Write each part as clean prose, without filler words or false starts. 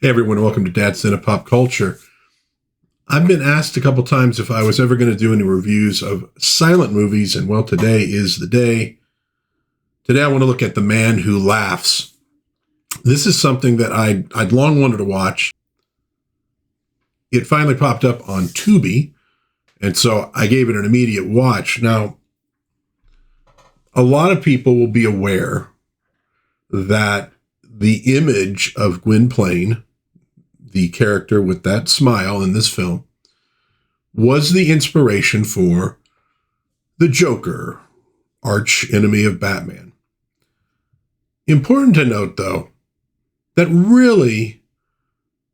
Hey everyone, welcome to Dad's Den of Pop Culture. I've been asked a couple times if I was ever going to do any reviews of silent movies, and well, today is the day. Today I want to look at The Man Who Laughs. This is something that I'd long wanted to watch. It finally popped up on Tubi, and so I gave it an immediate watch. Now, a lot of people will be aware that the image of Gwynplaine, the character with that smile in this film, was the inspiration for the Joker, arch enemy of Batman. Important to note, though, that really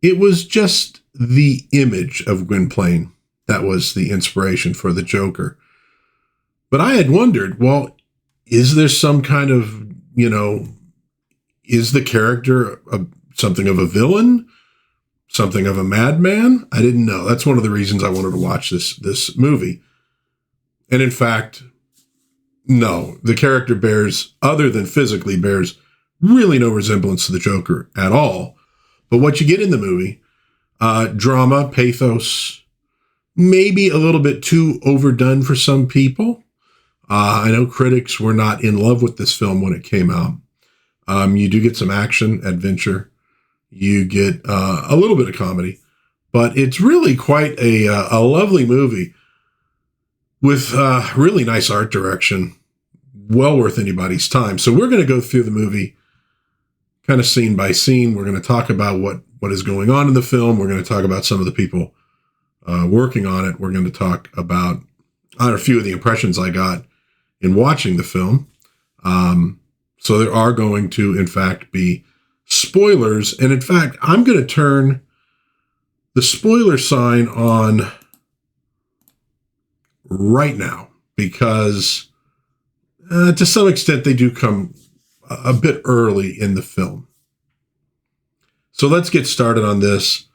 it was just the image of Gwynplaine that was the inspiration for the Joker. But I had wondered, well, is there some kind of, is the character something of a villain? Something of a madman? I didn't know. That's one of the reasons I wanted to watch this movie. And in fact, no, the character bears, other than physically, bears really no resemblance to the Joker at all. But what you get in the movie, drama, pathos, maybe a little bit too overdone for some people. I know critics were not in love with this film when it came out. You do get some action, adventure. You get a little bit of comedy, but it's really quite a lovely movie with really nice art direction, well worth anybody's time. So we're going to go through the movie kind of scene by scene. We're going to talk about what is going on in the film. We're going to talk about some of the people working on it. We're going to talk about a few of the impressions I got in watching the film. So there are going to, in fact, be spoilers. And in fact, I'm going to turn the spoiler sign on right now because to some extent they do come a bit early in the film. So let's get started on this.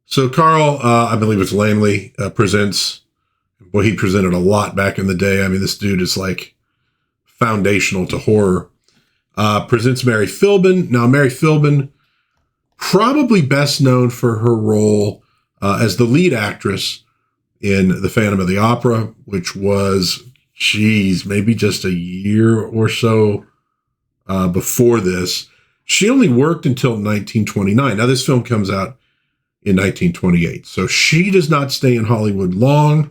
So Carl, I believe it's Laemmle, presents, well, he presented a lot back in the day. I mean, this dude is like foundational to horror. Presents Mary Philbin. Now, Mary Philbin, probably best known for her role as the lead actress in The Phantom of the Opera, which was, maybe just a year or so before this. She only worked until 1929. Now, this film comes out in 1928, so she does not stay in Hollywood long.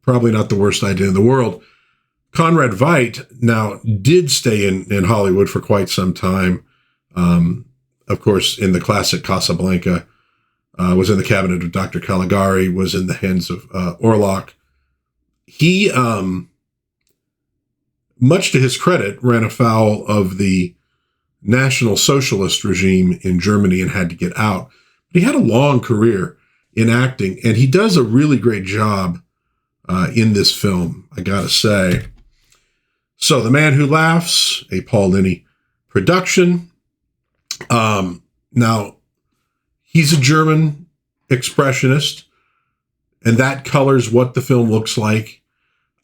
Probably not the worst idea in the world. Conrad Veidt now did stay in Hollywood for quite some time. Of course, in the classic Casablanca, was in the cabinet of Dr. Caligari, was in the hands of Orlok. He, much to his credit, ran afoul of the National Socialist regime in Germany and had to get out. But he had a long career in acting, and he does a really great job in this film, I gotta say. So, The Man Who Laughs, a Paul Linney production. Now, he's a German expressionist, and that colors what the film looks like.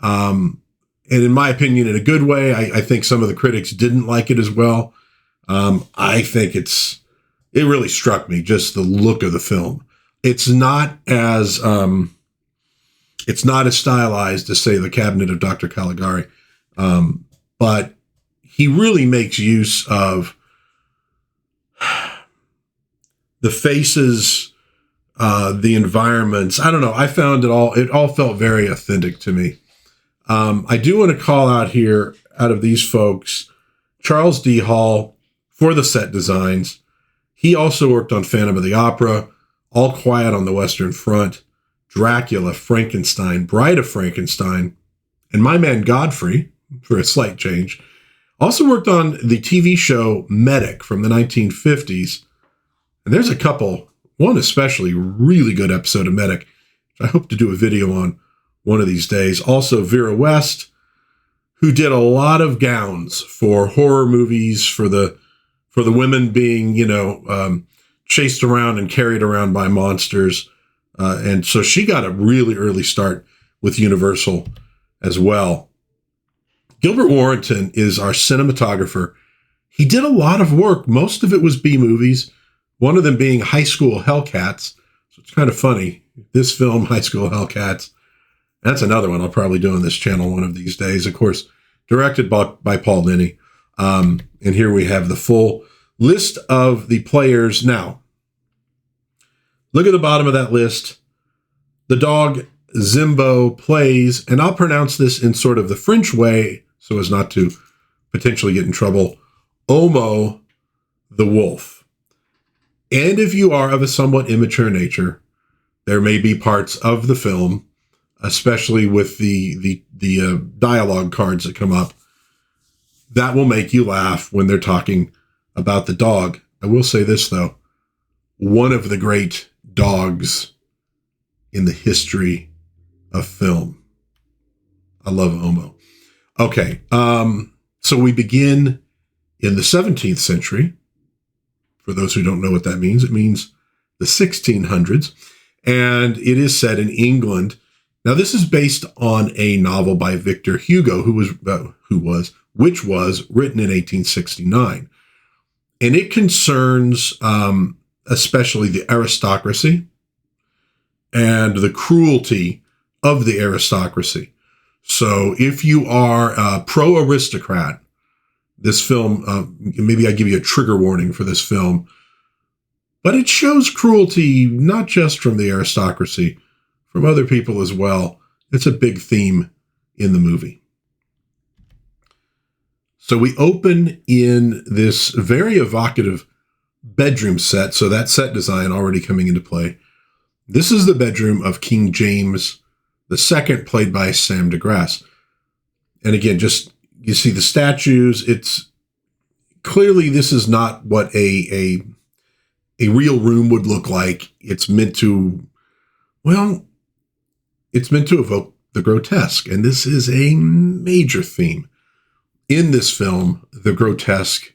And in my opinion, in a good way. I think some of the critics didn't like it as well. I think it really struck me, just the look of the film. It's not as stylized as, say, the cabinet of Dr. Caligari. But he really makes use of the faces, the environments. I don't know. I found it all felt very authentic to me. I do want to call out here, out of these folks, Charles D. Hall for the set designs. He also worked on Phantom of the Opera, All Quiet on the Western Front, Dracula, Frankenstein, Bride of Frankenstein, and My Man Godfrey, for a slight change. Also worked on the TV show Medic from the 1950s. And there's a couple, one especially, really good episode of Medic, which I hope to do a video on one of these days. Also Vera West, who did a lot of gowns for horror movies, for the women being, chased around and carried around by monsters. And so she got a really early start with Universal as well. Gilbert Warrington is our cinematographer. he did a lot of work. Most of it was B movies, one of them being High School Hellcats. So it's kind of funny. This film, High School Hellcats, that's another one I'll probably do on this channel one of these days. Of course, directed by Paul Dini. And here we have the full list of the players. Now, look at the bottom of that list. The dog Zimbo plays, and I'll pronounce this in sort of the French way so as not to potentially get in trouble, Omo the wolf. And if you are of a somewhat immature nature, there may be parts of the film, especially with the dialogue cards that come up, that will make you laugh when they're talking about the dog. I will say this, though. One of the great dogs in the history of film. I love Omo. Okay, so we begin in the 17th century. For those who don't know what that means, it means the 1600s. And it is set in England. Now, this is based on a novel by Victor Hugo, which was written in 1869. And it concerns especially the aristocracy and the cruelty of the aristocracy. So if you are a pro-aristocrat, this film, maybe I give you a trigger warning for this film, but it shows cruelty not just from the aristocracy, from other people as well. It's a big theme in the movie. So we open in this very evocative bedroom set. So that set design already coming into play. This is the bedroom of King James II, played by Sam DeGrasse. And again, just you see the statues. It's clearly this is not what a real room would look like. It's meant to, well, it's meant to evoke the grotesque. And this is a major theme in this film, the grotesque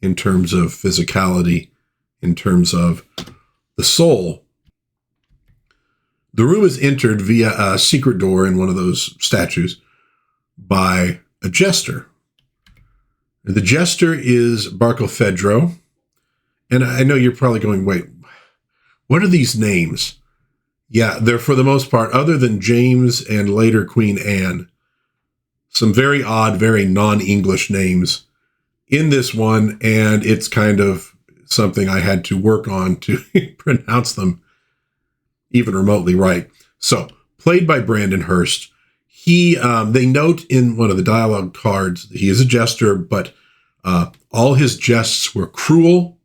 in terms of physicality, in terms of the soul. The room is entered via a secret door in one of those statues by a jester. The jester is Barkilphedro. And I know you're probably going, wait, what are these names? Yeah, they're for the most part, other than James and later Queen Anne, some very odd, very non-English names in this one. And it's kind of something I had to work on to pronounce them even remotely right. So, played by Brandon Hurst. They note in one of the dialogue cards, he is a jester, but all his jests were cruel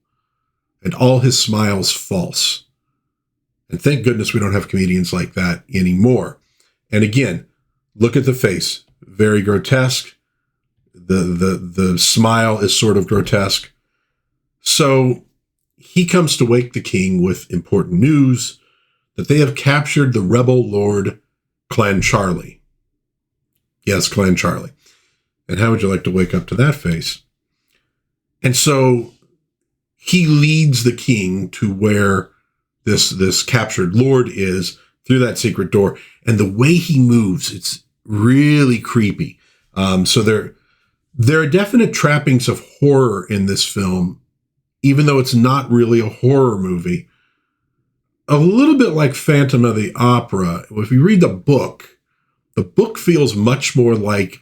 and all his smiles false. And thank goodness we don't have comedians like that anymore. And again, look at the face. Very grotesque. The smile is sort of grotesque. So he comes to wake the king with important news that they have captured the rebel Lord Clancharlie. Yes, Clancharlie. And how would you like to wake up to that face? And so he leads the king to where this captured lord is through that secret door. And the way he moves, it's really creepy. So there are definite trappings of horror in this film, even though it's not really a horror movie. A little bit like Phantom of the Opera. If you read the book feels much more like,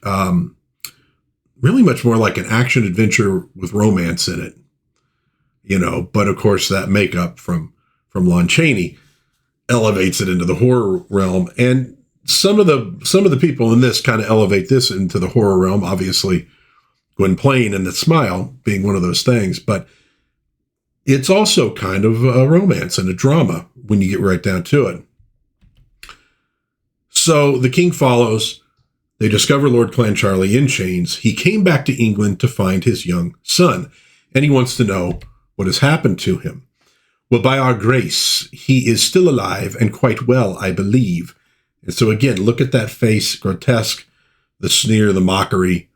really much more like an action adventure with romance in it. You know, but of course that makeup from Lon Chaney elevates it into the horror realm. And some of the people in this kind of elevate this into the horror realm. Obviously, Gwynplaine and the smile being one of those things, but it's also kind of a romance and a drama when you get right down to it. So the king follows. They discover Lord Clancharlie in chains. He came back to England to find his young son, and he wants to know what has happened to him. Well, by our grace, he is still alive and quite well, I believe. And so again, look at that face, grotesque, the sneer, the mockery.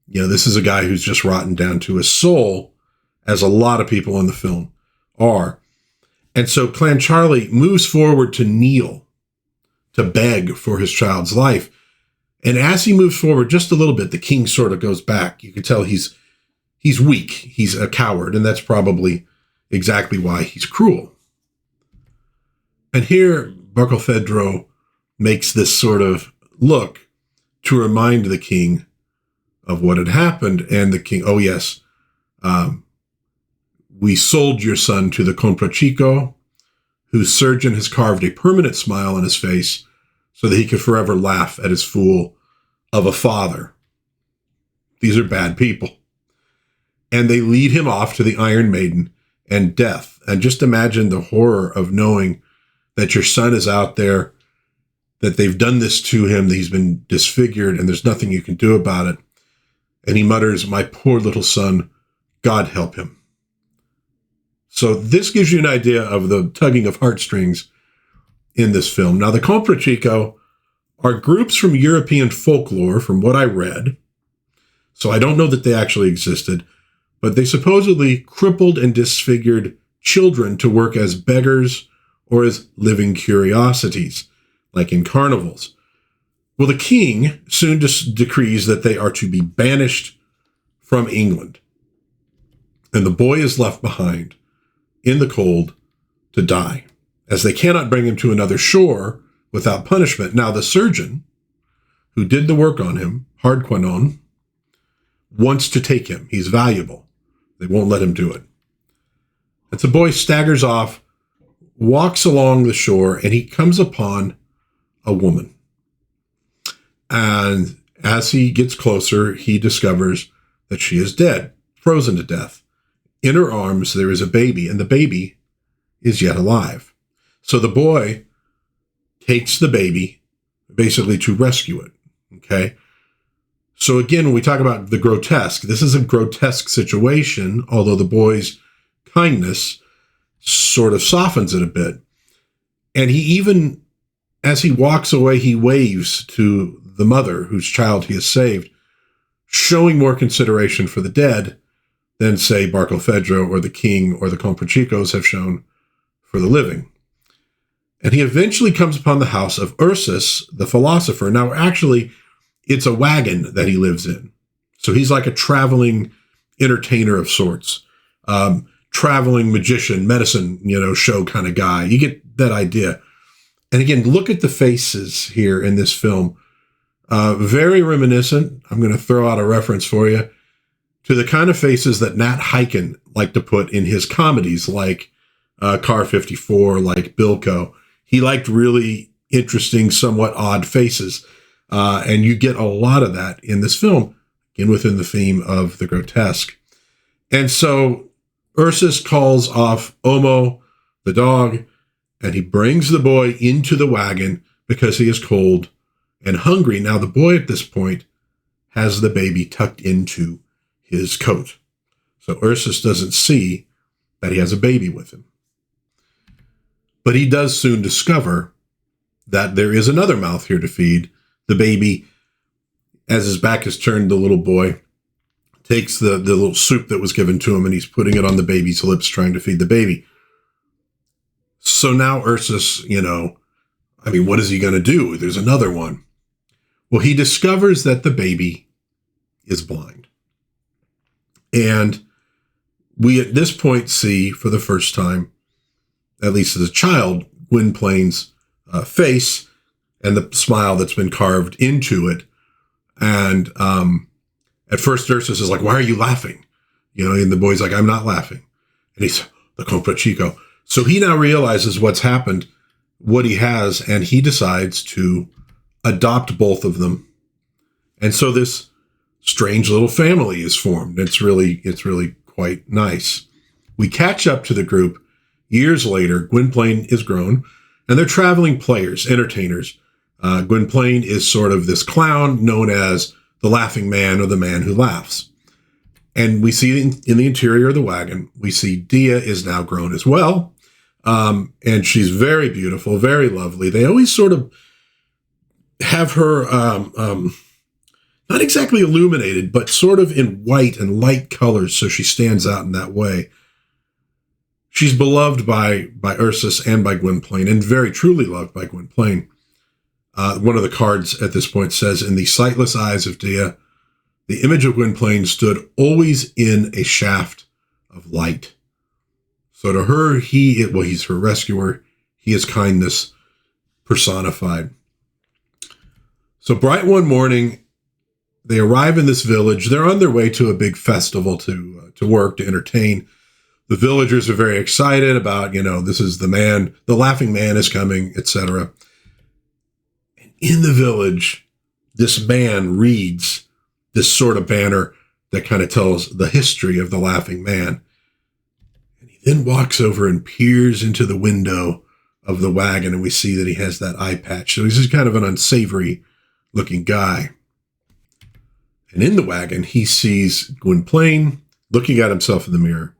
You know, this is a guy who's just rotten down to his soul, as a lot of people in the film are. And so Clancharlie moves forward to kneel, to beg for his child's life. And as he moves forward just a little bit, the king sort of goes back. You can tell he's he's weak. He's a coward, and that's probably exactly why he's cruel. And here, Barkilphedro makes this sort of look to remind the king of what had happened. And the king, oh yes, we sold your son to the Comprachicco, whose surgeon has carved a permanent smile on his face so that he could forever laugh at his fool of a father. These are bad people. And they lead him off to the Iron Maiden and death. And just imagine the horror of knowing that your son is out there, that they've done this to him, that he's been disfigured, and there's nothing you can do about it. And he mutters, "My poor little son, God help him." So this gives you an idea of the tugging of heartstrings in this film. Now, the Comprachicco are groups from European folklore, from what I read. So I don't know that they actually existed, but they supposedly crippled and disfigured children to work as beggars or as living curiosities, like in carnivals. Well, the king soon decrees that they are to be banished from England. And the boy is left behind in the cold to die, as they cannot bring him to another shore without punishment. Now, the surgeon who did the work on him, Hardquanonne, wants to take him. He's valuable. They won't let him do it. And so the boy staggers off, walks along the shore, and he comes upon a woman. And as he gets closer, he discovers that she is dead, frozen to death. In her arms, there is a baby, and the baby is yet alive. So the boy takes the baby basically to rescue it. Okay. So again, when we talk about the grotesque, this is a grotesque situation, although the boy's kindness sort of softens it a bit. And he even, as he walks away, he waves to the mother whose child he has saved, showing more consideration for the dead than, say, Barkilphedro or the king or the Comprachiccos have shown for the living. And he eventually comes upon the house of Ursus, the philosopher. Now, actually, it's a wagon that he lives in. So he's like a traveling entertainer of sorts, traveling magician, medicine, show kind of guy. You get that idea. And again, look at the faces here in this film. Very reminiscent, I'm going to throw out a reference for you, to the kind of faces that Nat Hiken liked to put in his comedies, like Car 54, like Bilko. He liked really interesting, somewhat odd faces. And you get a lot of that in this film, again, within the theme of the grotesque. And so Ursus calls off Omo, the dog, and he brings the boy into the wagon because he is cold and hungry. Now, the boy at this point has the baby tucked into his coat. So Ursus doesn't see that he has a baby with him. But he does soon discover that there is another mouth here to feed. The baby, as his back is turned, the little boy takes the little soup that was given to him and he's putting it on the baby's lips, trying to feed the baby. So now Ursus, what is he going to do? There's another one. Well, he discovers that the baby is blind. And we at this point see for the first time, at least as a child, Gwynplaine's face and the smile that's been carved into it. And at first Ursus is like, "Why are you laughing?" And the boy's like, "I'm not laughing." And he's the Comprachicco. So he now realizes what's happened, what he has, and he decides to adopt both of them. And so this strange little family is formed. It's really quite nice. We catch up to the group years later. Gwynplaine is grown, and they're traveling players, entertainers. Gwynplaine is sort of this clown known as the laughing man or the man who laughs. And we see in the interior of the wagon, we see Dia is now grown as well. And she's very beautiful, very lovely. They always sort of have her, not exactly illuminated, but sort of in white and light colors. So she stands out in that way. She's beloved by Ursus and by Gwynplaine, and very truly loved by Gwynplaine. One of the cards at this point says, "In the sightless eyes of Dia, The image of Gwynplaine stood always in a shaft of light. So to her, he's her rescuer. He is kindness personified. So bright one morning, they arrive in this village. They're on their way to a big festival to work, to entertain. The villagers are very excited about, this is the man, the laughing man is coming, etc. And in the village, this man reads this sort of banner that kind of tells the history of the laughing man. And he then walks over and peers into the window of the wagon, and we see that he has that eye patch. So he's just kind of an unsavory looking guy. And in the wagon, he sees Gwynplaine looking at himself in the mirror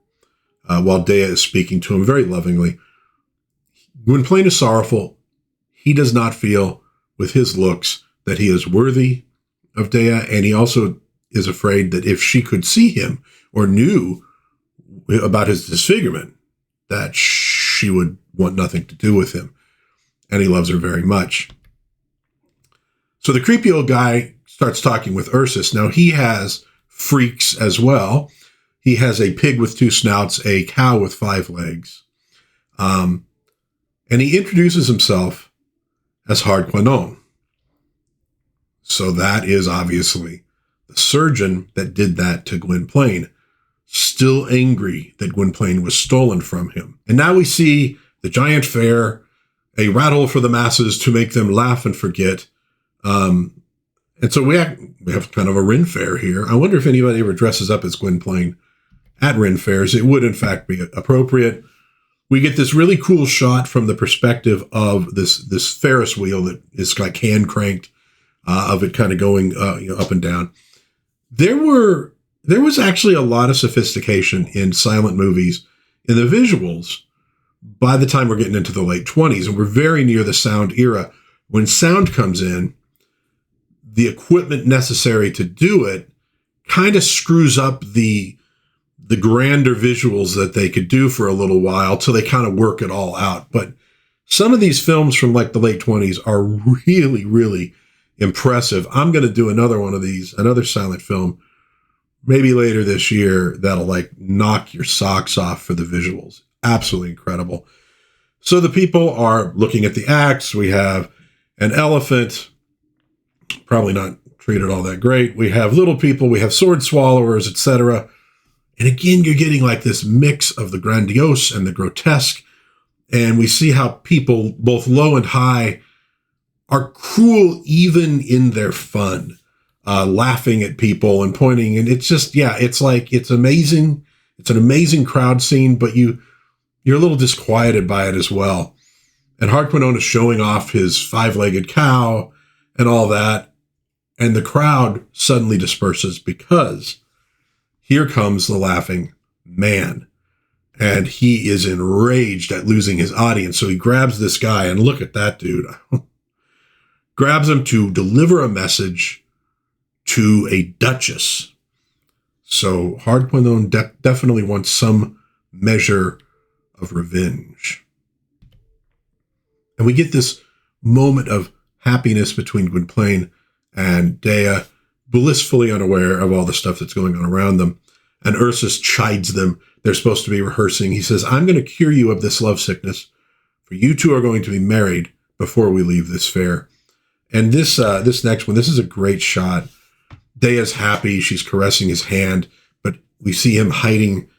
while Dea is speaking to him very lovingly. Gwynplaine is sorrowful. He does not feel, with his looks, that he is worthy of Dea, and he also is afraid that if she could see him or knew about his disfigurement, that she would want nothing to do with him. And he loves her very much. So the creepy old guy starts talking with Ursus. Now, he has freaks as well. He has a pig with 2 snouts, a cow with 5 legs. And he introduces himself as Hardquanonne. So that is obviously the surgeon that did that to Gwynplaine, still angry that Gwynplaine was stolen from him. And now we see the giant fair, a rattle for the masses to make them laugh and forget. And so we have kind of a Ren fair here. I wonder if anybody ever dresses up as Gwynplaine at Ren fairs. It would, in fact, be appropriate. We get this really cool shot from the perspective of this Ferris wheel that is like hand cranked, of it kind of going up and down. There was actually a lot of sophistication in silent movies in the visuals by the time we're getting into the late 20s, and we're very near the sound era. When sound comes in, the equipment necessary to do it kind of screws up the grander visuals that they could do for a little while till they kind of work it all out. But some of these films from like the late 20s are really, really impressive. I'm going to do another one of these, another silent film, maybe later this year, that'll like knock your socks off for the visuals. Absolutely incredible. So the people are looking at the acts. We have an elephant, probably not treated all that great. We have little people, we have sword swallowers, etc. And again, you're getting like this mix of the grandiose and the grotesque. And we see how people, both low and high, are cruel even in their fun, laughing at people and pointing. And it's just, it's amazing. It's an amazing crowd scene, but you're a little disquieted by it as well. And Hardquanonne is showing off his 5-legged cow and all that. And the crowd suddenly disperses because here comes the laughing man. And he is enraged at losing his audience. So he grabs this guy, and look at that dude. Grabs him to deliver a message to a duchess. So Hardquanonne definitely wants some measure of revenge. And we get this moment of happiness between Gwynplaine and Dea, blissfully unaware of all the stuff that's going on around them. And Ursus chides them. They're supposed to be rehearsing. He says, I'm going to cure you of this love sickness, for you two are going to be married before we leave this fair. And this next one, this is a great shot. Dea's happy. She's caressing his hand, but we see him hiding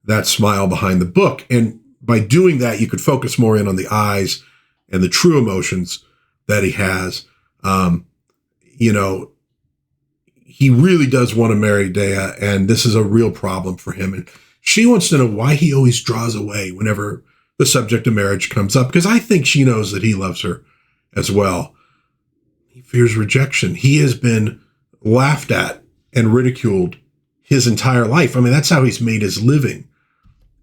that smile behind the book. And by doing that, you could focus more in on the eyes and the true emotions that he has. He really does want to marry Dea, and this is a real problem for him. And she wants to know why he always draws away whenever the subject of marriage comes up, because I think she knows that he loves her as well. He fears rejection. He has been laughed at and ridiculed his entire life. I mean, that's how he's made his living,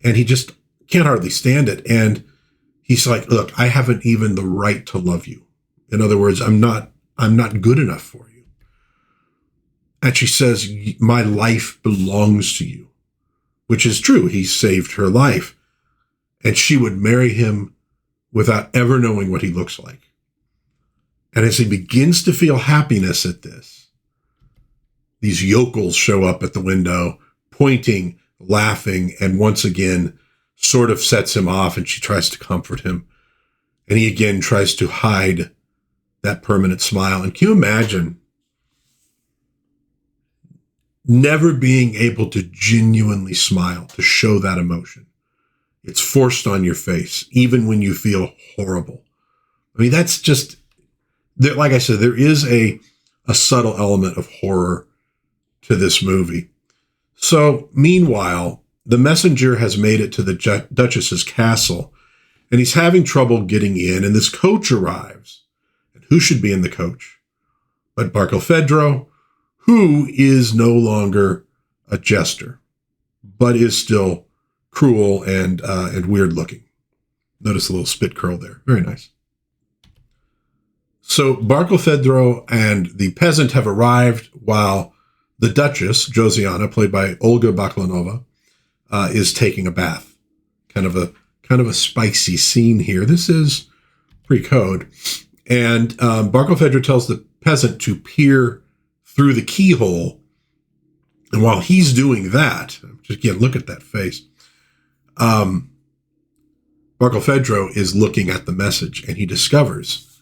and he just can't hardly stand it. And he's like, look, I haven't even the right to love you. In other words, I'm not good enough for you. And she says, my life belongs to you, which is true. He saved her life. And she would marry him without ever knowing what he looks like. And as he begins to feel happiness at this, these yokels show up at the window, pointing, laughing, and once again sort of sets him off, and she tries to comfort him. And he again tries to hide that permanent smile. And can you imagine never being able to genuinely smile, to show that emotion? It's forced on your face, even when you feel horrible. I mean, that's just, like I said, there is a subtle element of horror to this movie. So, meanwhile, the messenger has made it to the Duchess's castle, and he's having trouble getting in, and this coach arrives. And who should be in the coach but Barkilphedro, who is no longer a jester, but is still cruel and weird looking. Notice a little spit curl there. Very nice. So Barkilphedro and the peasant have arrived while the Duchess, Josiana, played by Olga Baklanova, is taking a bath. Kind of a spicy scene here. This is pre-code. And Barkilphedro tells the peasant to peer through the keyhole. And while he's doing that, just again, look at that face. Barkilphedro is looking at the message, and he discovers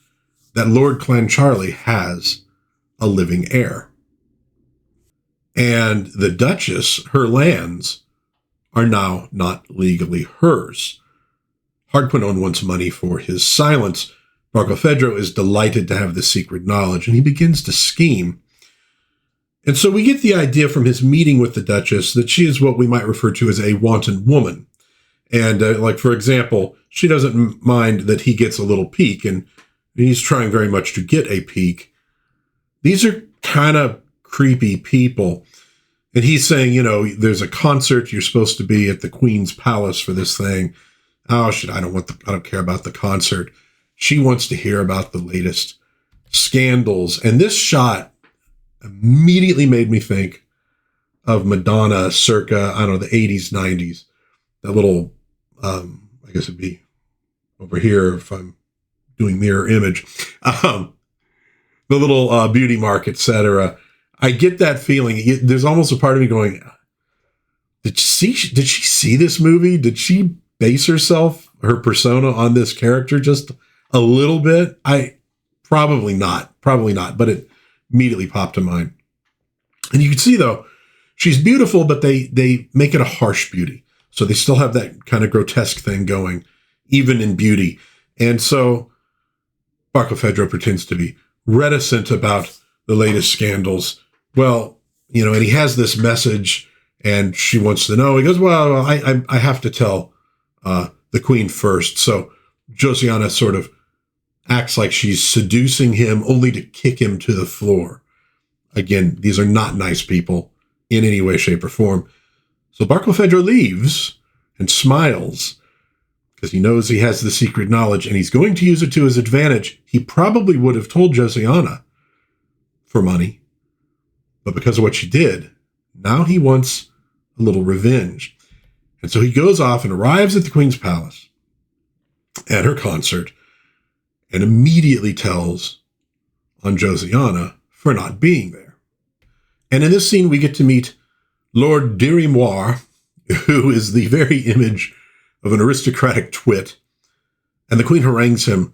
that Lord Clancharlie has a living heir. And the Duchess, her lands, are now not legally hers. Harquinone wants money for his silence. Barkilphedro is delighted to have this secret knowledge, and he begins to scheme. And so we get the idea from his meeting with the Duchess that she is what we might refer to as a wanton woman. And like, for example, she doesn't mind that he gets a little peek, and he's trying very much to get a peek. These are kind of creepy people. And he's saying, there's a concert. You're supposed to be at the Queen's Palace for this thing. Oh, shit, I don't care about the concert. She wants to hear about the latest scandals. And this shot immediately made me think of Madonna circa, the 80s, 90s. That little, I guess it'd be over here if I'm doing mirror image. The little beauty mark, etc. I get that feeling. There's almost a part of me going, did she see this movie? Did she base her persona on this character just a little bit? Probably not, but it immediately popped to mind. And you can see, though, she's beautiful, but they make it a harsh beauty. So they still have that kind of grotesque thing going, even in beauty. And so Barkilphedro pretends to be reticent about the latest scandals. Well, and he has this message, and she wants to know. He goes, well, I have to tell the Queen first. So Josiana sort of acts like she's seducing him only to kick him to the floor. Again, these are not nice people in any way, shape, or form. So Barkilphedro leaves and smiles because he knows he has the secret knowledge, and he's going to use it to his advantage. He probably would have told Josiana for money, but because of what she did, now he wants a little revenge. And so he goes off and arrives at the Queen's Palace at her concert and immediately tells on Josiana for not being there. And in this scene, we get to meet Lord Dirimoir, who is the very image of an aristocratic twit. And the Queen harangues him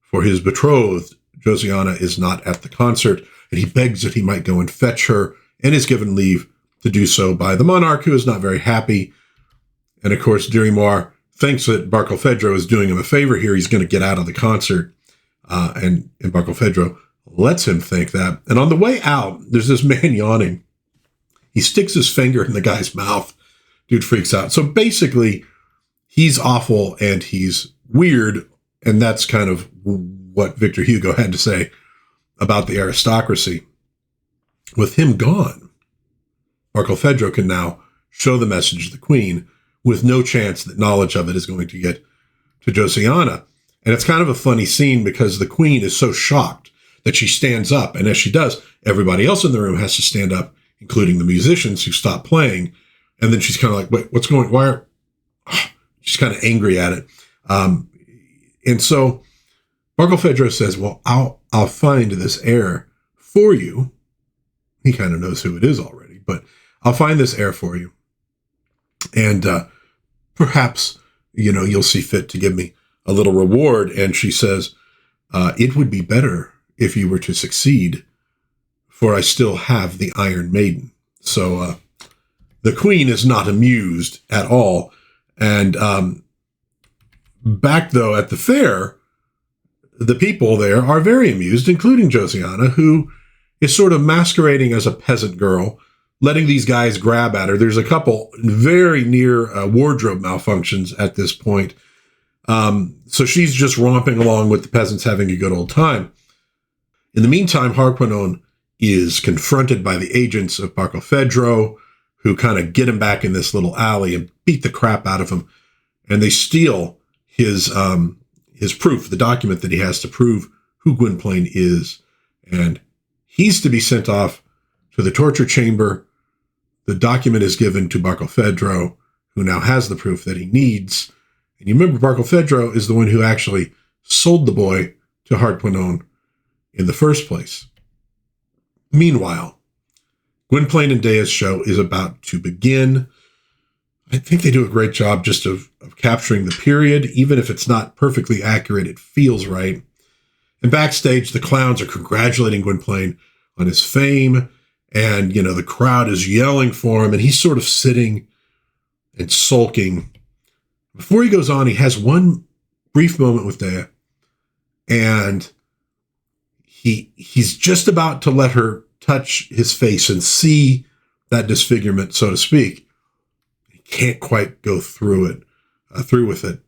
for his betrothed. Josiana is not at the concert, and he begs that he might go and fetch her, and is given leave to do so by the monarch, who is not very happy. And of course, Dirimoir thinks that Barkilphedro is doing him a favor here. He's going to get out of the concert. And Barkilphedro lets him think that. And on the way out, there's this man yawning. He sticks his finger in the guy's mouth. Dude freaks out. So basically, he's awful and he's weird. And that's kind of what Victor Hugo had to say about the aristocracy. With him gone, Barkilphedro can now show the message to the Queen with no chance that knowledge of it is going to get to Josiana. And it's kind of a funny scene because the Queen is so shocked that she stands up. And as she does, everybody else in the room has to stand up, including the musicians who stop playing. And then she's kind of like, wait, what's going on? She's kind of angry at it. And so Barkilphedro says, well, I'll find this heir for you he kind of knows who it is already. But I'll find this heir for you. And perhaps, you'll see fit to give me a little reward. And she says, it would be better if you were to succeed, for I still have the Iron Maiden. So the queen is not amused at all. And back, though, at the fair, the people there are very amused, including Josiana, who is sort of masquerading as a peasant girl, letting these guys grab at her. There's a couple very near wardrobe malfunctions at this point. So she's just romping along with the peasants, having a good old time. In the meantime, Harquanon is confronted by the agents of Barkilphedro, who kind of get him back in this little alley and beat the crap out of him. And they steal his proof, the document that he has to prove who Gwynplaine is. And he's to be sent off to the torture chamber. The document is given to Barkilphedro, who now has the proof that he needs. And you remember, Barkilphedro is the one who actually sold the boy to Harquanon in the first place. Meanwhile, Gwynplaine and Dea's show is about to begin. I think they do a great job just of capturing the period. Even if it's not perfectly accurate, it feels right. And backstage, the clowns are congratulating Gwynplaine on his fame. And, the crowd is yelling for him. And he's sort of sitting and sulking. Before he goes on, he has one brief moment with Dea. And he's just about to let her touch his face and see that disfigurement, so to speak. He can't quite go through with it.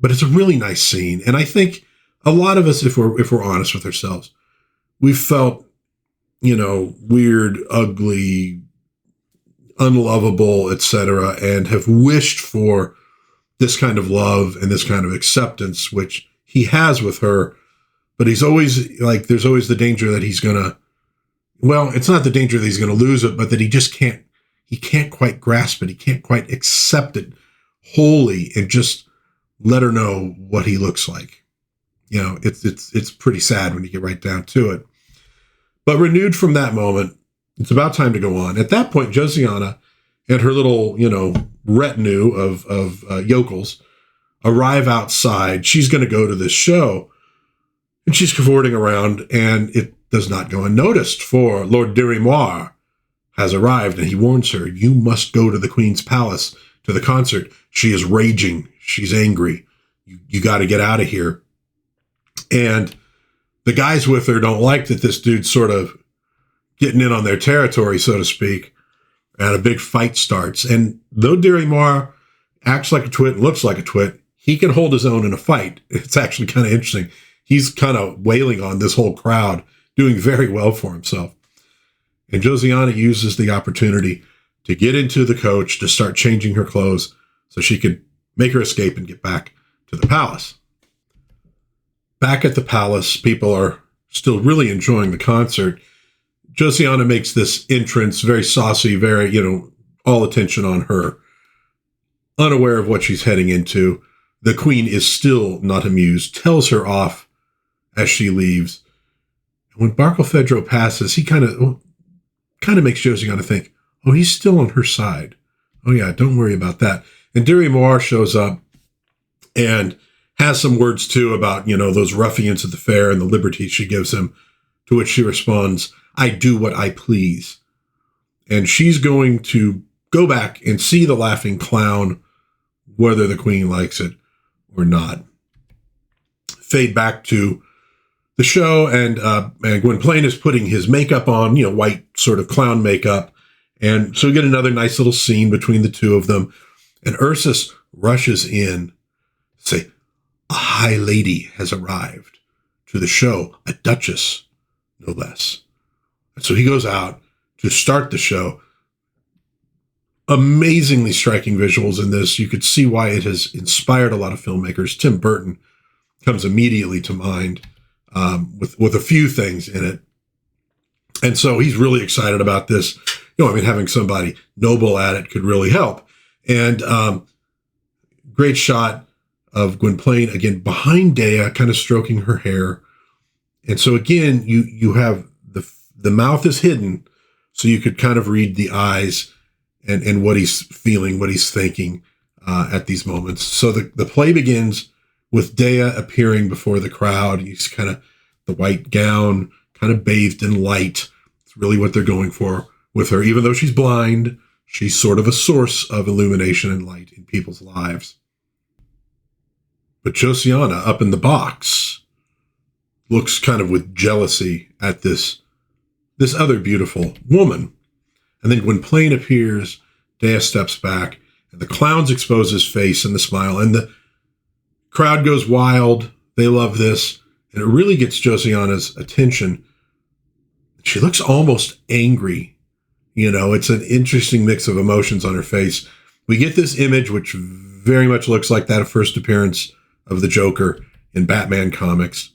But it's a really nice scene. And I think a lot of us, if we're honest with ourselves, we've felt, weird, ugly, unlovable, etc., and have wished for this kind of love and this kind of acceptance, which he has with her. But he's always there's always the danger that he's going to, it's not the danger that he's going to lose it, but that he just can't quite grasp it. He can't quite accept it wholly and just let her know what he looks like. It's pretty sad when you get right down to it. But renewed from that moment, it's about time to go on. At that point, Josiana and her little, retinue of yokels arrive outside. She's going to go to this show. And she's cavorting around, and it does not go unnoticed, for Lord Dirry-Moir has arrived, and he warns her, you must go to the Queen's palace, to the concert. She is raging. She's angry. You got to get out of here. And the guys with her don't like that this dude's sort of getting in on their territory, so to speak, and a big fight starts. And though Dirry-Moir acts like a twit and looks like a twit, he can hold his own in a fight. It's actually kind of interesting. He's kind of wailing on this whole crowd, doing very well for himself. And Josiana uses the opportunity to get into the coach, to start changing her clothes so she could make her escape and get back to the palace. Back at the palace, people are still really enjoying the concert. Josiana makes this entrance, very saucy, very, all attention on her. Unaware of what she's heading into, the queen is still not amused, tells her off as she leaves. And when Barkilphedro passes, he kind of makes Josiana think, oh, he's still on her side. Oh yeah, don't worry about that. And Dirry-Moir shows up and has some words too about, those ruffians at the fair and the liberty she gives him, to which she responds, I do what I please. And she's going to go back and see the laughing clown, whether the queen likes it or not. Fade back to the show, and Gwynplaine is putting his makeup on, white sort of clown makeup. And so we get another nice little scene between the two of them. And Ursus rushes in, say, a high lady has arrived to the show, a duchess, no less. And so he goes out to start the show. Amazingly striking visuals in this. You could see why it has inspired a lot of filmmakers. Tim Burton comes immediately to mind. With a few things in it. And so he's really excited about this. Having somebody noble at it could really help. And great shot of Gwynplaine, again, behind Dea, kind of stroking her hair. And so again, you have the mouth is hidden, so you could kind of read the eyes and what he's feeling, what he's thinking at these moments. So the play begins with Dea appearing before the crowd. He's kind of the white gown, kind of bathed in light. It's really what they're going for with her. Even though she's blind, she's sort of a source of illumination and light in people's lives. But Josiana, up in the box, looks kind of with jealousy at this other beautiful woman. And then Gwynplaine appears, Dea steps back, and the clowns expose his face and the smile, and the crowd goes wild. They love this, and it really gets Josiana's attention. She looks almost angry. You know, it's an interesting mix of emotions on her face. We get this image, which very much looks like that first appearance of the Joker in Batman comics.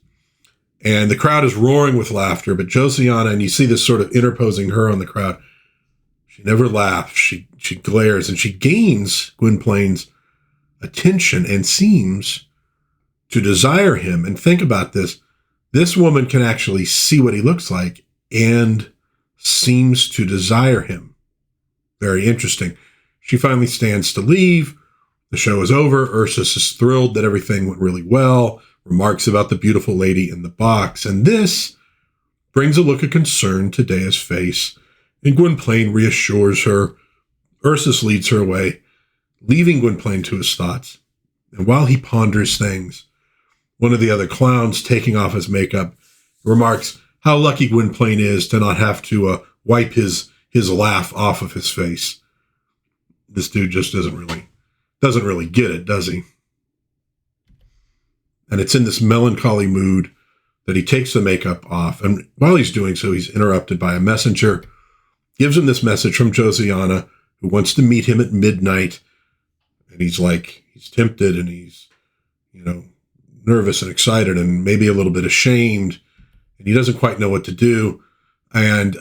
And the crowd is roaring with laughter, but Josiana, and you see this sort of interposing her on the crowd, she never laughs. She glares, and she gains Gwynplaine's attention and seems to desire him. And think about this. This woman can actually see what he looks like and seems to desire him. Very interesting. She finally stands to leave. The show is over. Ursus is thrilled that everything went really well, remarks about the beautiful lady in the box, and this brings a look of concern to Dea's face, and Gwynplaine reassures her. Ursus leads her away, leaving Gwynplaine to his thoughts. And while he ponders things, one of the other clowns, taking off his makeup, remarks how lucky Gwynplaine is to not have to wipe his laugh off of his face. This dude just doesn't really get it, does he? And it's in this melancholy mood that he takes the makeup off. And while he's doing so, he's interrupted by a messenger, gives him this message from Josiana, who wants to meet him at midnight. And he's tempted, and he's, nervous and excited and maybe a little bit ashamed. And he doesn't quite know what to do. And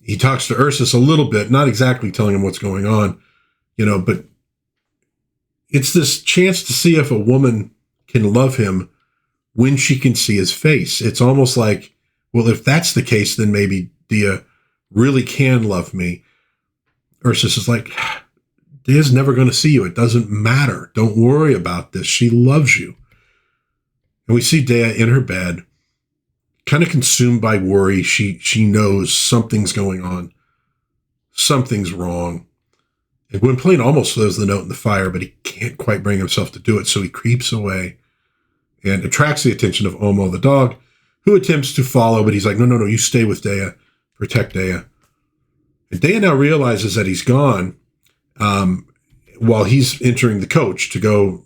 he talks to Ursus a little bit, not exactly telling him what's going on, but it's this chance to see if a woman can love him when she can see his face. It's almost like, well, if that's the case, then maybe Dea really can love me. Ursus is like, Dea's never going to see you. It doesn't matter. Don't worry about this. She loves you. And we see Dea in her bed, kind of consumed by worry. She knows something's going on. Something's wrong. And Gwynplaine almost throws the note in the fire, but he can't quite bring himself to do it. So he creeps away and attracts the attention of Omo, the dog, who attempts to follow, but he's like, no, you stay with Dea. Protect Dea. And Dea now realizes that he's gone while he's entering the coach to go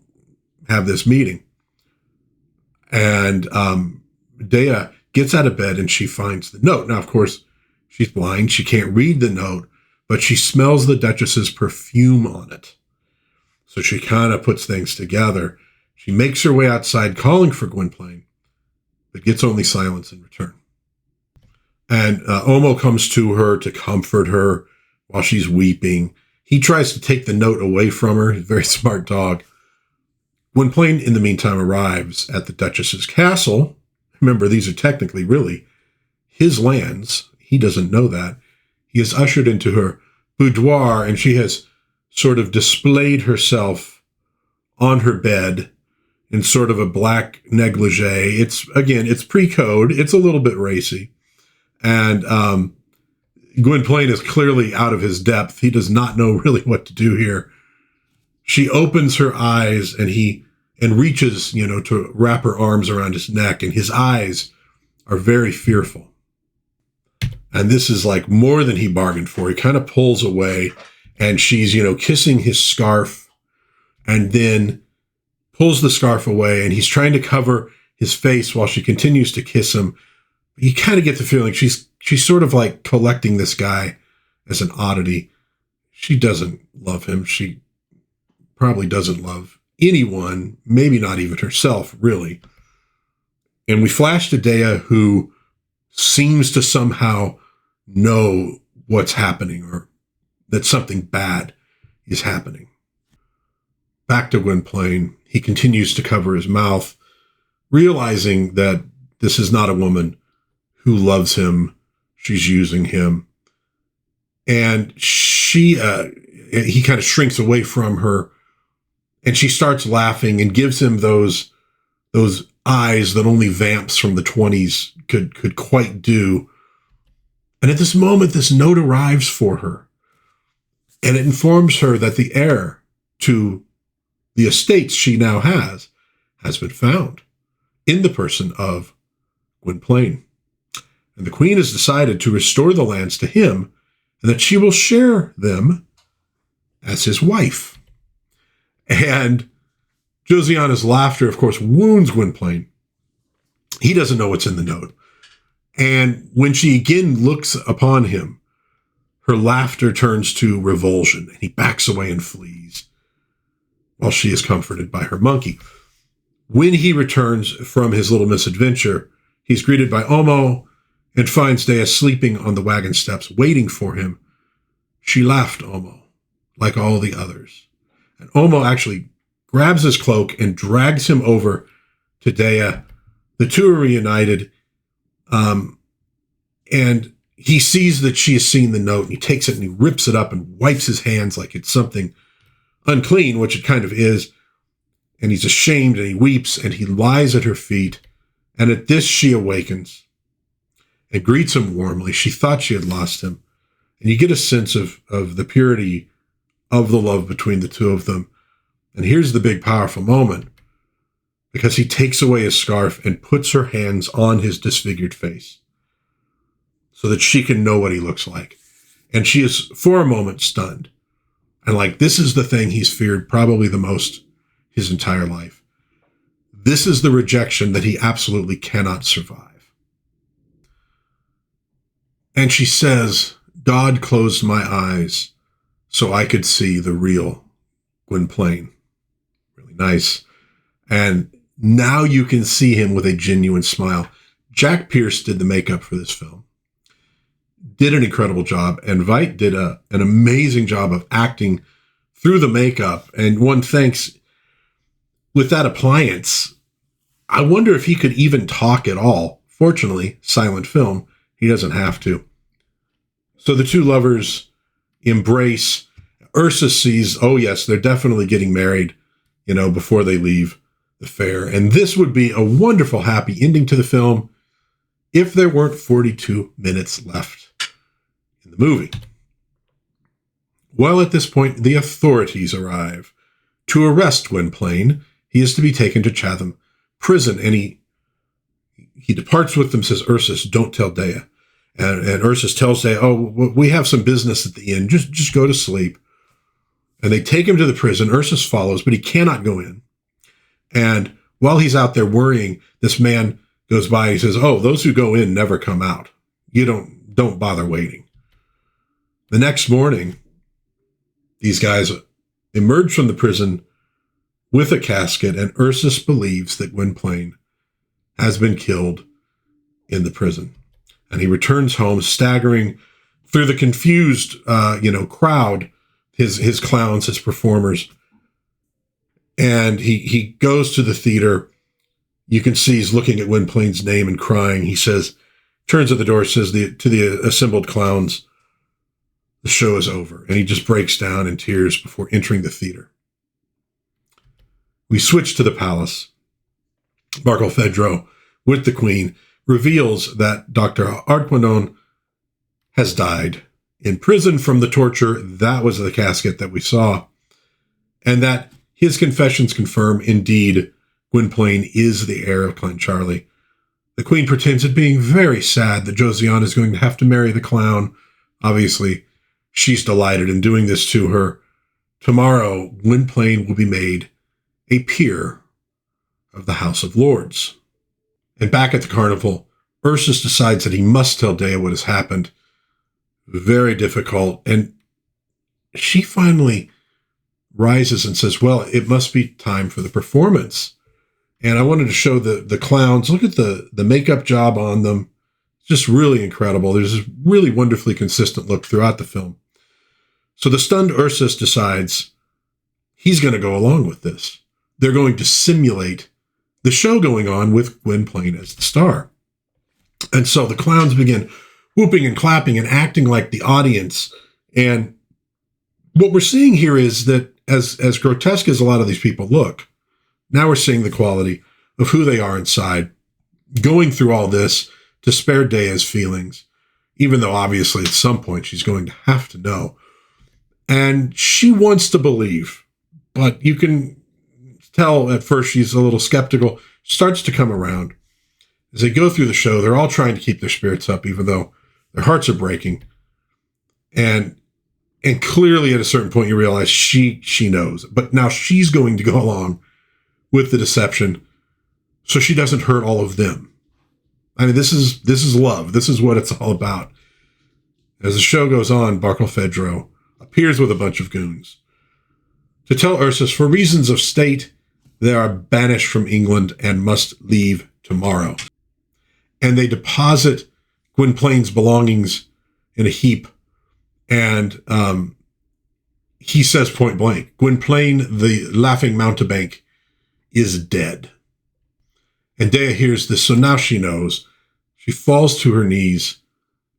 have this meeting. And Dea gets out of bed and she finds the note. Now, of course, she's blind. She can't read the note, but she smells the Duchess's perfume on it. So she kind of puts things together. She makes her way outside calling for Gwynplaine, but gets only silence in return. And Omo comes to her to comfort her while she's weeping. He tries to take the note away from her. He's a very smart dog. Gwynplaine, in the meantime, arrives at the Duchess's castle. Remember, these are technically really his lands. He doesn't know that. He is ushered into her boudoir, and she has sort of displayed herself on her bed in sort of a black negligee. It's pre-code. It's a little bit racy. And Gwynplaine is clearly out of his depth. He does not know really what to do here. She opens her eyes, and reaches, to wrap her arms around his neck, and his eyes are very fearful. And this is like more than he bargained for. He kind of pulls away, and she's, kissing his scarf, and then pulls the scarf away, and he's trying to cover his face while she continues to kiss him. You kind of get the feeling she's sort of like collecting this guy as an oddity. She doesn't love him. She probably doesn't love anyone, maybe not even herself, really. And we flash to Dea, who seems to somehow know what's happening, or that something bad is happening. Back to Gwynplaine. He continues to cover his mouth, realizing that this is not a woman who loves him she's using him. And he kind of shrinks away from her, and she starts laughing and gives him those eyes that only vamps from the 20s could quite do. And at this moment, this note arrives for her, and it informs her that the heir to the estates she now has been found in the person of Gwynplaine. And the queen has decided to restore the lands to him, and that she will share them as his wife. And Josiana's laughter, of course, wounds Gwynplaine. He doesn't know what's in the note. And when she again looks upon him, her laughter turns to revulsion, and he backs away and flees, while she is comforted by her monkey. When he returns from his little misadventure, he's greeted by Omo and finds Dea sleeping on the wagon steps, waiting for him. She laughed, Omo, like all the others. And Omo actually grabs his cloak and drags him over to Dea. The two are reunited, and he sees that she has seen the note, and he takes it and he rips it up and wipes his hands like it's something unclean, which it kind of is. And he's ashamed, and he weeps, and he lies at her feet. And at this, she awakens and greets him warmly. She thought she had lost him. And you get a sense of the purity of the love between the two of them. And here's the big, powerful moment, because he takes away his scarf and puts her hands on his disfigured face so that she can know what he looks like. And she is, for a moment, stunned. And like, this is the thing he's feared probably the most his entire life. This is the rejection that he absolutely cannot survive. And she says, God closed my eyes so I could see the real Gwynplaine. Really nice. And now you can see him with a genuine smile. Jack Pierce did the makeup for this film. Did an incredible job. And Veidt did an amazing job of acting through the makeup. And one thanks, with that appliance, I wonder if he could even talk at all. Fortunately, silent film, he doesn't have to. So the two lovers embrace. Ursus sees, oh yes, they're definitely getting married, before they leave the fair. And this would be a wonderful, happy ending to the film if there weren't 42 minutes left in the movie. Well, at this point, the authorities arrive to arrest Gwynplaine. He is to be taken to Chatham prison, and he departs with them, says, Ursus, don't tell Dea. And Ursus tells Dea, oh, we have some business at the inn. Just go to sleep. And they take him to the prison. Ursus follows, but he cannot go in. And while he's out there worrying, this man goes by and he says, oh, those who go in never come out. You don't bother waiting. The next morning, these guys emerge from the prison with a casket, and Ursus believes that Gwynplaine has been killed in the prison. And he returns home, staggering through the confused, crowd, his clowns, his performers. And he goes to the theater. You can see he's looking at Gwynplaine's name and crying. He says, turns at the door, says to the assembled clowns, the show is over. And he just breaks down in tears before entering the theater. We switch to the palace. Barkilphedro, with the queen, reveals that Dr. Arquindon has died in prison from the torture. That was the casket that we saw. And that his confessions confirm, indeed, Gwynplaine is the heir of Clancharlie. The queen pretends at being very sad that Josiana is going to have to marry the clown. Obviously, she's delighted in doing this to her. Tomorrow, Gwynplaine will be made a peer of the House of Lords. And back at the carnival, Ursus decides that he must tell Dea what has happened. Very difficult. And she finally rises and says, well, it must be time for the performance. And I wanted to show the clowns. Look at the makeup job on them. Just really incredible. There's this really wonderfully consistent look throughout the film. So the stunned Ursus decides he's going to go along with this. They're going to simulate the show going on with Gwynplaine as the star. And so the clowns begin whooping and clapping and acting like the audience. And what we're seeing here is that as grotesque as a lot of these people look, now we're seeing the quality of who they are inside, going through all this to spare Dea's feelings, even though obviously at some point she's going to have to know. And she wants to believe, but you can tell at first she's a little skeptical, starts to come around. As they go through the show, they're all trying to keep their spirits up, even though their hearts are breaking. And clearly at a certain point you realize she knows, but now she's going to go along with the deception so she doesn't hurt all of them. I mean, this is love. This is what it's all about. As the show goes on, Barkilphedro appears with a bunch of goons to tell Ursus, for reasons of state, they are banished from England and must leave tomorrow. And they deposit Gwynplaine's belongings in a heap. And he says point blank, Gwynplaine, the laughing mountebank, is dead. And Dea hears this, so now she knows. She falls to her knees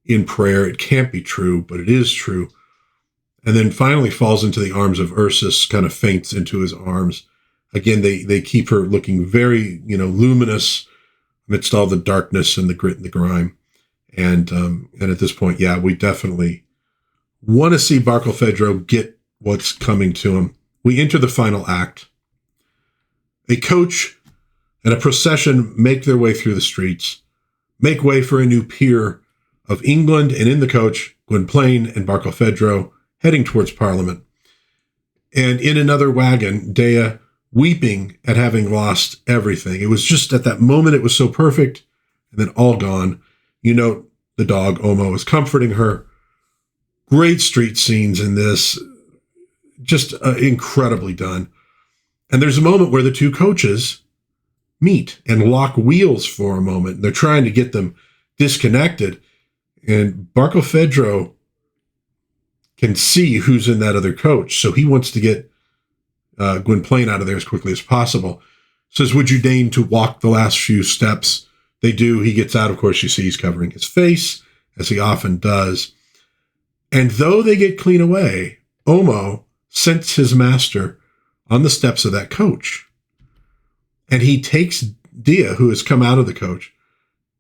in prayer. It can't be true, but it is true. And then finally falls into the arms of Ursus, kind of faints into his arms. Again, they keep her looking very, luminous amidst all the darkness and the grit and the grime. And at this point, yeah, we definitely want to see Barkilphedro get what's coming to him. We enter the final act. A coach and a procession make their way through the streets, make way for a new peer of England, and in the coach, Gwynplaine and Barkilphedro heading towards Parliament. And in another wagon, Dea weeping at having lost everything. It was just at that moment, it was so perfect, and then all gone. You note the dog, Omo, is comforting her. Great street scenes in this, just incredibly done. And there's a moment where the two coaches meet and lock wheels for a moment. They're trying to get them disconnected. And Barkilphedro can see who's in that other coach. So he wants to get Gwynplaine out of there as quickly as possible. Says, would you deign to walk the last few steps? They do. He gets out. Of course, you see he's covering his face, as he often does. And though they get clean away, Omo scents his master on the steps of that coach. And he takes Dea, who has come out of the coach,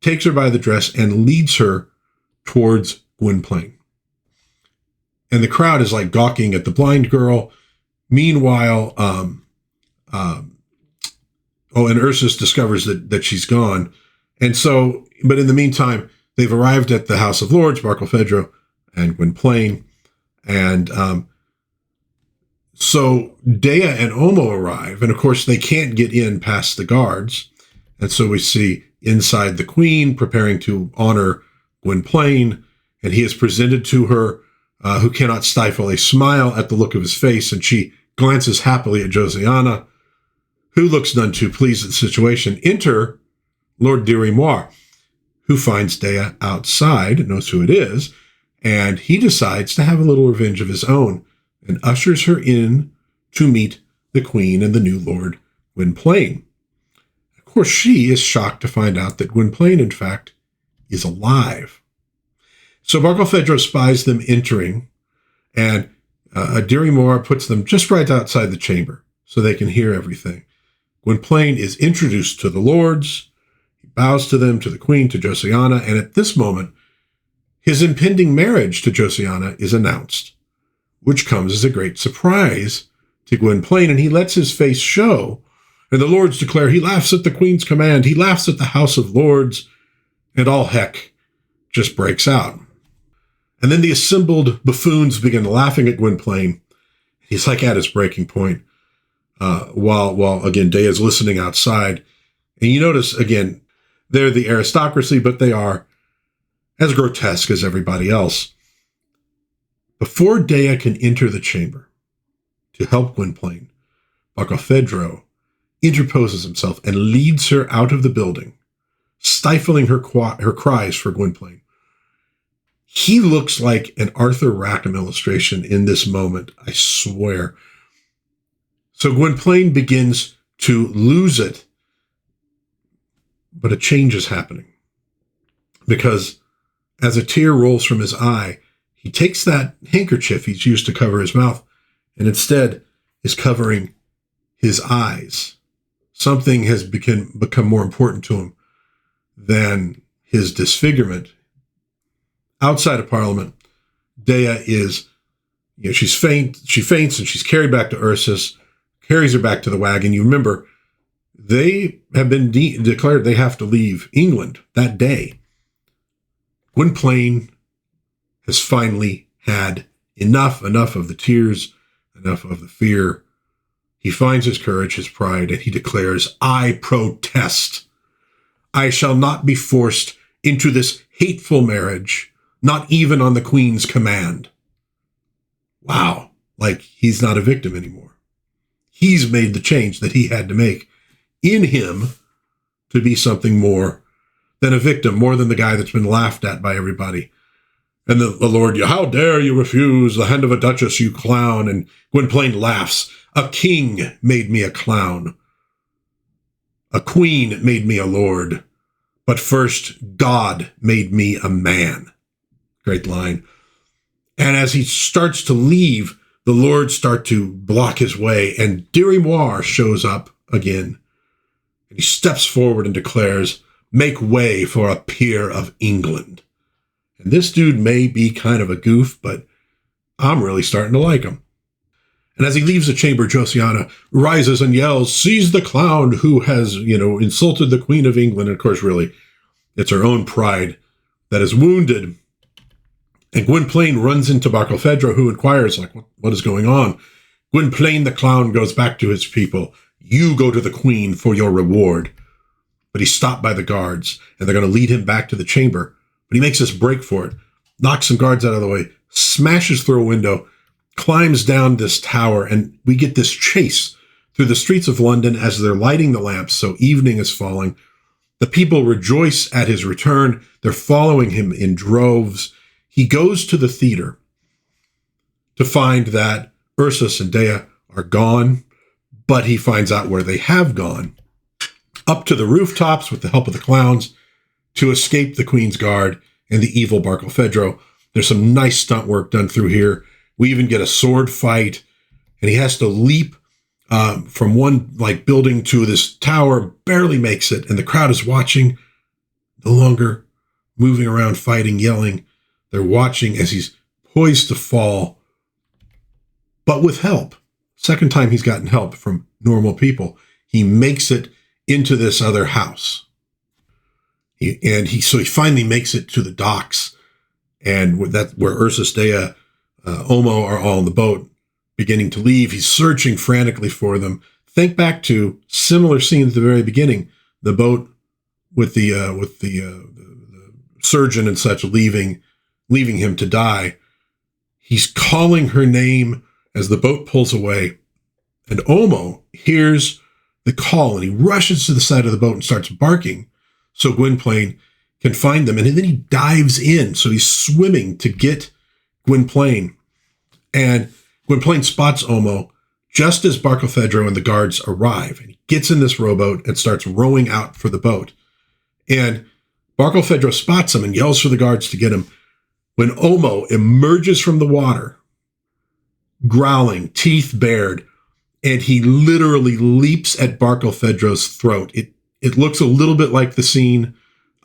takes her by the dress and leads her towards Gwynplaine. And the crowd is like gawking at the blind girl. Meanwhile, and Ursus discovers that she's gone. And so, but in the meantime, they've arrived at the House of Lords, Barkilphedro and Gwynplaine. And so Dea and Omo arrive, and of course they can't get in past the guards. And so we see inside the Queen preparing to honor Gwynplaine, and he is presented to her, who cannot stifle a smile at the look of his face, and she glances happily at Josiana, who looks none too pleased at the situation. Enter Lord Dirimoire, who finds Dea outside, knows who it is, and he decides to have a little revenge of his own and ushers her in to meet the Queen and the new Lord Gwynplaine. Of course, she is shocked to find out that Gwynplaine, in fact, is alive. So Barkilphedro spies them entering, and Dirimoire puts them just right outside the chamber so they can hear everything. Gwynplaine is introduced to the lords. He bows to them, to the Queen, to Josiana, and at this moment, his impending marriage to Josiana is announced, which comes as a great surprise to Gwynplaine, and he lets his face show. And the lords declare he laughs at the Queen's command, he laughs at the House of Lords, and all heck just breaks out. And then the assembled buffoons begin laughing at Gwynplaine. He's like at his breaking point, while again, Dea is listening outside. And you notice, again, they're the aristocracy, but they are as grotesque as everybody else. Before Dea can enter the chamber to help Gwynplaine, Barkilphedro interposes himself and leads her out of the building, stifling her cries for Gwynplaine. He looks like an Arthur Rackham illustration in this moment, I swear. So Gwynplaine begins to lose it, but a change is happening. Because as a tear rolls from his eye, he takes that handkerchief he's used to cover his mouth and instead is covering his eyes. Something has become more important to him than his disfigurement. Outside of Parliament, Dea is, she faints and she's carried back to Ursus, carries her back to the wagon. You remember, they have been declared they have to leave England that day. Gwynplaine has finally had enough of the tears, enough of the fear. He finds his courage, his pride, and he declares, I protest. I shall not be forced into this hateful marriage, not even on the Queen's command. Wow. Like, he's not a victim anymore. He's made the change that he had to make in him to be something more than a victim, more than the guy that's been laughed at by everybody. And the Lord, how dare you refuse the hand of a duchess, you clown? And Gwynplaine laughs. A king made me a clown. A queen made me a lord. But first, God made me a man. Great line. And as he starts to leave, the lords start to block his way, and Dirry-Moir shows up again. And he steps forward and declares, make way for a peer of England. And this dude may be kind of a goof, but I'm really starting to like him. And as he leaves the chamber, Josiana rises and yells, seize the clown who has, insulted the Queen of England. And of course, really, it's her own pride that is wounded. And Gwynplaine runs into Barkilphedro, who inquires, what is going on? Gwynplaine the clown goes back to his people. You go to the Queen for your reward. But he's stopped by the guards, and they're going to lead him back to the chamber. But he makes this break for it, knocks some guards out of the way, smashes through a window, climbs down this tower, and we get this chase through the streets of London as they're lighting the lamps, so evening is falling. The people rejoice at his return. They're following him in droves. He goes to the theater to find that Ursus and Dea are gone, but he finds out where they have gone. Up to the rooftops with the help of the clowns to escape the Queen's Guard and the evil Barkilphedro. There's some nice stunt work done through here. We even get a sword fight, and he has to leap from one building to this tower, barely makes it, and the crowd is watching, no longer moving around, fighting, yelling. They're watching as he's poised to fall, but with help. Second time he's gotten help from normal people. He makes it into this other house. So he finally makes it to the docks, and that's where Ursus, Dea, Omo are all on the boat, beginning to leave. He's searching frantically for them. Think back to similar scene at the very beginning, the boat with the surgeon and such leaving him to die. He's calling her name as the boat pulls away, and Omo hears the call, and he rushes to the side of the boat and starts barking so Gwynplaine can find them. And then he dives in, so he's swimming to get Gwynplaine. And Gwynplaine spots Omo just as Barkilphedro and the guards arrive. And he gets in this rowboat and starts rowing out for the boat. And Barkilphedro spots him and yells for the guards to get him. When Omo emerges from the water, growling, teeth bared, and he literally leaps at Barkilphedro's throat. It looks a little bit like the scene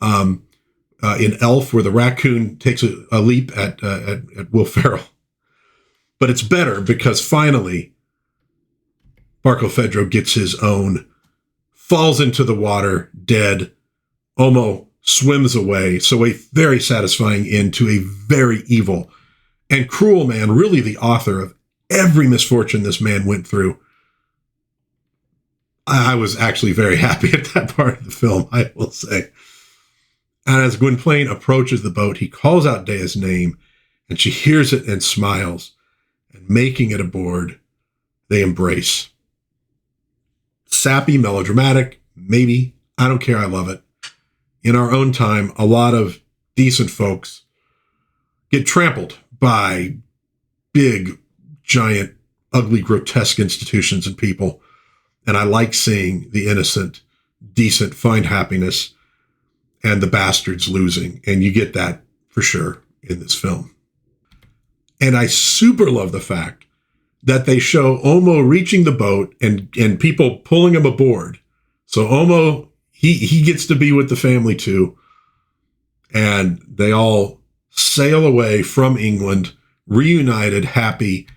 in Elf where the raccoon takes a leap at Will Ferrell. But it's better because finally Barkilphedro gets his own, falls into the water, dead. Omo swims away. So a very satisfying end to a very evil and cruel man, really the author of every misfortune this man went through. I was actually very happy at that part of the film, I will say. And as Gwynplaine approaches the boat, he calls out Dea's name, and she hears it and smiles. And making it aboard, they embrace. Sappy, melodramatic, maybe. I don't care, I love it. In our own time, a lot of decent folks get trampled by big, giant, ugly, grotesque institutions and people. And I like seeing the innocent, decent find happiness and the bastards losing. And you get that for sure in this film. And I super love the fact that they show Omo reaching the boat and people pulling him aboard. So Omo, he gets to be with the family too. And they all sail away from England, reunited, happy,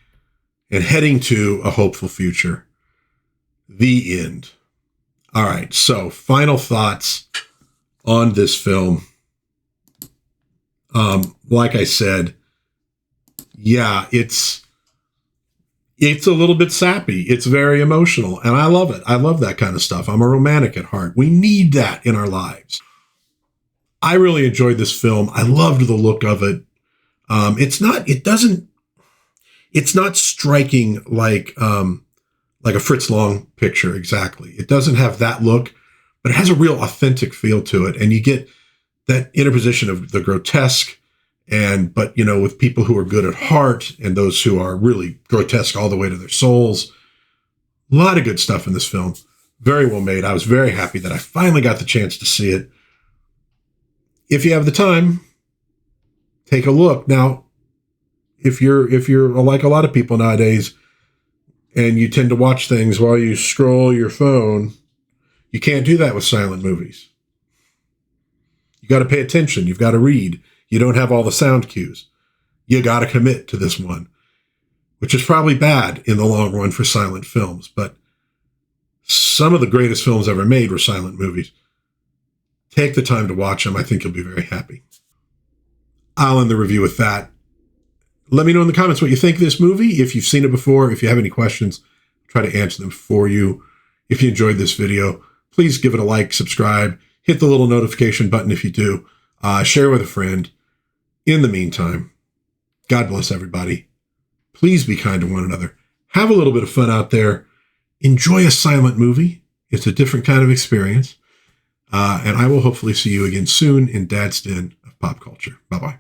and heading to a hopeful future. The end. All right, so final thoughts on this film. Like I said, yeah, it's a little bit sappy. It's very emotional, and I love it. I love that kind of stuff. I'm a romantic at heart. We need that in our lives. I really enjoyed this film. I loved the look of it. It's not striking like a Fritz Lang picture exactly. It doesn't have that look, but it has a real authentic feel to it. And you get that interposition of the grotesque but with people who are good at heart and those who are really grotesque all the way to their souls. A lot of good stuff in this film. Very well made. I was very happy that I finally got the chance to see it. If you have the time, take a look. Now, if you're like a lot of people nowadays and you tend to watch things while you scroll your phone, you can't do that with silent movies. You got to pay attention. You've got to read. You don't have all the sound cues. You got to commit to this one, which is probably bad in the long run for silent films. But some of the greatest films ever made were silent movies. Take the time to watch them. I think you'll be very happy. I'll end the review with that. Let me know in the comments what you think of this movie. If you've seen it before, if you have any questions, I'll try to answer them for you. If you enjoyed this video, please give it a like, subscribe, hit the little notification button if you do, share with a friend. In the meantime, God bless everybody. Please be kind to one another. Have a little bit of fun out there. Enjoy a silent movie. It's a different kind of experience. And I will hopefully see you again soon in Dad's Den of Pop Culture. Bye-bye.